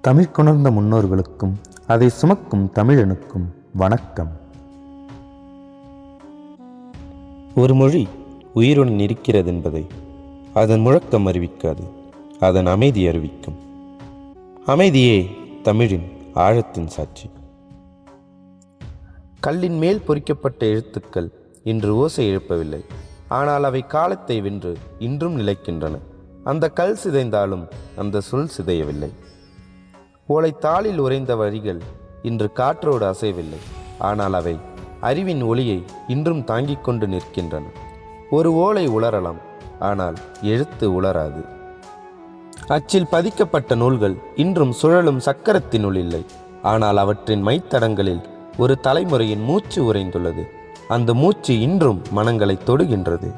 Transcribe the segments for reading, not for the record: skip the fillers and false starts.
தமிழ் கொணர்ந்த முன்னோர்களுக்கும் அதை சுமக்கும் தமிழனுக்கும் வணக்கம். ஒரு மொழி உயிருடன் இருக்கிறது என்பதை அதன் முழக்கம் அறிவிக்காது, அதன் அமைதி அறிவிக்கும். அமைதியே தமிழின் ஆழத்தின் சாட்சி. கல்லின் மேல் பொறிக்கப்பட்ட எழுத்துக்கள் இன்று ஓசை எழுப்பவில்லை, ஆனால் அவை காலத்தை வென்று இன்றும் நிலைக்கின்றன. அந்த கல் சிதைந்தாலும் அந்த சொல் சிதையவில்லை. ஓலைத்தாளில் உறைந்த வரிகள் இன்று காற்றோடு அசையவில்லை, ஆனால் அவை அறிவின் ஒளியை இன்றும் தாங்கிக் கொண்டு நிற்கின்றன. ஒரு ஓலை உலரலாம், ஆனால் எழுத்து உலராது. அச்சில் பதிக்கப்பட்ட நூல்கள் இன்றும் சுழலும் சக்கரத்தினுள் இல்லை, ஆனால் அவற்றின் மைத்தடங்களில் ஒரு தலைமுறையின் மூச்சு உறைந்துள்ளது. அந்த மூச்சு இன்றும் மனங்களை தொடுகின்றது.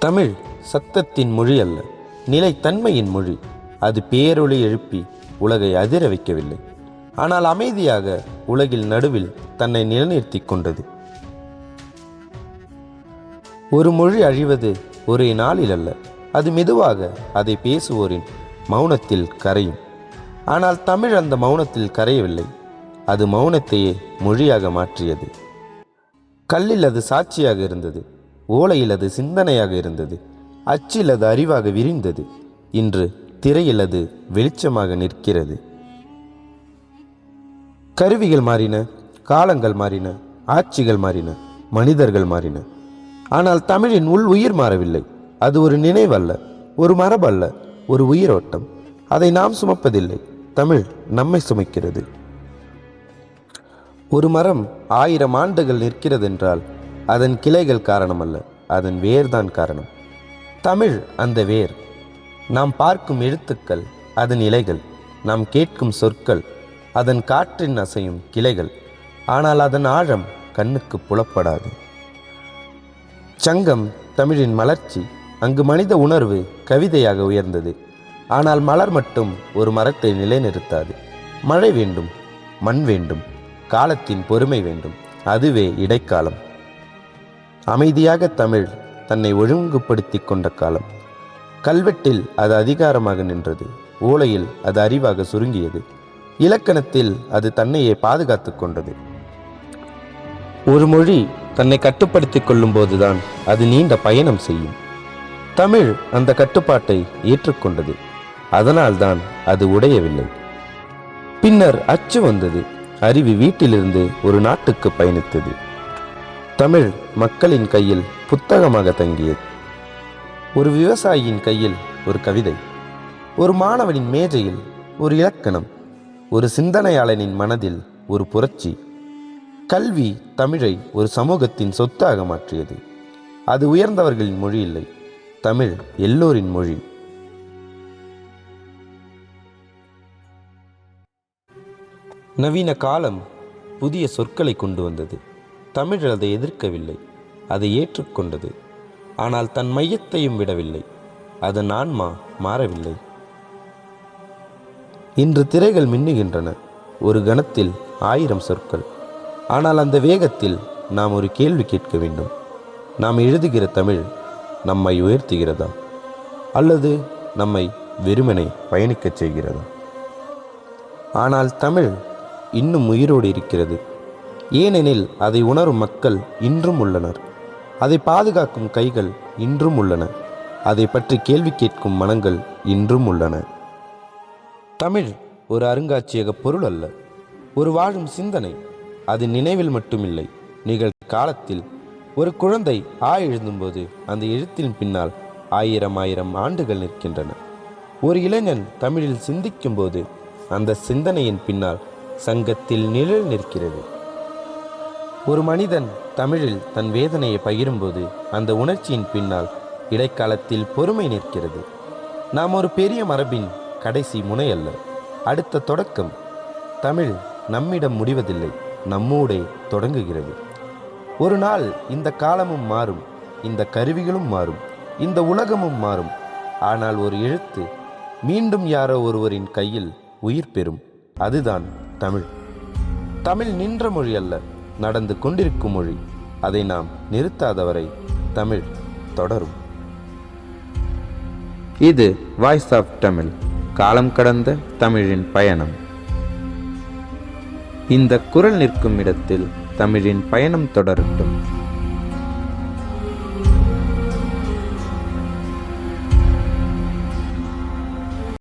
தமிழ் சத்தத்தின் மொழி அல்ல, நிலைத்தன்மையின் மொழி. அது பேரொளி எழுப்பி உலகை அதிர வைக்கவில்லை, ஆனால் அமைதியாக உலகில் நடுவில் தன்னை நிலைநிறுத்தி கொண்டது. ஒரு மொழி அழிவது ஒரே நாளில் அல்ல, அது மெதுவாக அதை பேசுவோரின் மௌனத்தில் கரையும். ஆனால் தமிழ் அந்த மௌனத்தில் கரையவில்லை, அது மௌனத்தையே மொழியாக மாற்றியது. கல்லில் அது சாட்சியாக இருந்தது, ஓலையில் அது சிந்தனையாக இருந்தது, அச்சில் அது அறிவாக விரிந்தது. இன்று திரையில் அது வெளிச்சமாக நிற்கிறது. கருவிகள் மாறின, காலங்கள் மாறின, ஆட்சிகள் மாறின, மனிதர்கள் மாறின. ஆனால் தமிழின் உள் உயிர் மாறவில்லை. அது ஒரு நினைவல்ல, ஒரு மரபல்ல, ஒரு உயிரோட்டம். அதை நாம் சுமப்பதில்லை, தமிழ் நம்மை சுமக்கிறது. ஒரு மரம் 1000 ஆண்டுகள் நிற்கிறதென்றால் அதன் கிளைகள் காரணமல்ல, அதன் வேர்தான் காரணம். தமிழ் அந்த வேர். நாம் பார்க்கும் எழுத்துக்கள் அதன் இலைகள், நாம் கேட்கும் சொற்கள் அதன் காற்றின் அசையும் கிளைகள். ஆனால் அதன் ஆழம் கண்ணுக்கு புலப்படாது. சங்கம் தமிழின் மலர்ச்சி. அங்கு மனித உணர்வு கவிதையாக உயர்ந்தது. ஆனால் மலர் மட்டும் ஒரு மரத்தை நிலைநிறுத்தாது. மழை வேண்டும், மண் வேண்டும், காலத்தின் பொறுமை வேண்டும். அதுவே இடைக்காலம். அமைதியாக தமிழ் தன்னை ஒழுங்குபடுத்தி கொண்ட காலம். கல்வெட்டில் அது அதிகாரமாக நின்றது, ஓலையில் அது அறிவாக சுருங்கியது, இலக்கணத்தில் அது தன்னையே பாதுகாத்து கொண்டது. ஒரு மொழி தன்னை கட்டுப்படுத்திக் கொள்ளும் போதுதான் அது நீண்ட பயணம் செய்யும். தமிழ் அந்த கட்டுப்பாட்டை ஏற்றுக்கொண்டது, அதனால்தான் அது உடையவில்லை. பின்னர் அச்சு வந்தது. அறிவு வீட்டிலிருந்து ஒரு நாட்டுக்கு பயணித்தது. தமிழ் மக்களின் கையில் புத்தகமாக தங்கியது. ஒரு விவசாயியின் கையில் ஒரு கவிதை, ஒரு மாணவனின் மேஜையில் ஒரு இலக்கணம், ஒரு சிந்தனையாளனின் மனதில் ஒரு புரட்சி. கல்வி தமிழை ஒரு சமூகத்தின் சொத்தாக மாற்றியது. அது உயர்ந்தவர்களின் மொழி இல்லை, தமிழ் எல்லோரின் மொழி. நவீன காலம் புதிய சொற்களை கொண்டு வந்தது. தமிழ் அதை எதிர்க்கவில்லை, அதை ஏற்றுக்கொண்டது. ஆனால் தன் மையத்தையும் விடவில்லை. அதன் ஆன்மா மாறவில்லை. இன்று திரைகள் மின்னுகின்றன, ஒரு கணத்தில் 1000 சொற்கள். ஆனால் அந்த வேகத்தில் நாம் ஒரு கேள்வி கேட்க வேண்டும். நாம் எழுதுகிற தமிழ் நம்மை உயர்த்துகிறதா, அல்லது நம்மை வெறுமனை பயணிக்கச் செய்கிறதா? ஆனால் தமிழ் இன்னும் உயிரோடு இருக்கிறது. ஏனெனில் அதை உணரும் மக்கள் இன்றும் உள்ளனர். அதை பாதுகாக்கும் கைகள் இன்றும் உள்ளன. அதை பற்றி கேள்வி கேட்கும் மனங்கள் இன்றும் உள்ளன. தமிழ் ஒரு அருங்காட்சியக பொருள் அல்ல, ஒரு வாழும் சிந்தனை. அது நினைவில் மட்டுமில்லை, நிகழ்காலத்தில். ஒரு குழந்தை எழுதும்போது அந்த எழுத்தின் பின்னால் 1000 ஆண்டுகள் நிற்கின்றன. ஒரு இளைஞன் தமிழில் சிந்திக்கும் போது அந்த சிந்தனையின் பின்னால் சங்கத்தில் நிழல் நிற்கிறது. ஒரு மனிதன் தமிழில் தன் வேதனையை பகிரும்போது அந்த உணர்ச்சியின் பின்னால் இடைக்காலத்தில் பொறுமை நிற்கிறது. நாம் ஒரு பெரிய மரபின் கடைசி முனை அல்ல, அடுத்த தொடக்கம். தமிழ் நம்மிடம் முடிவதில்லை, நம்மூடே தொடங்குகிறது. ஒரு நாள் இந்த காலமும் மாறும், இந்த கருவிகளும் மாறும், இந்த உலகமும் மாறும். ஆனால் ஒரு எழுத்து மீண்டும் யாரோ ஒருவரின் கையில் உயிர் பெறும். அதுதான் தமிழ். தமிழ் நின்ற மொழி அல்ல, நடந்து கொண்டிருக்கும் மொழி. அதை நாம் நிறுத்தாதவரை தமிழ் தொடரும். இது வாய்ஸ் ஆஃப் தமிழ். காலம் கடந்த தமிழின் பயணம். இந்த குரல் நிற்கும் இடத்தில் தமிழின் பயணம் தொடரட்டும்.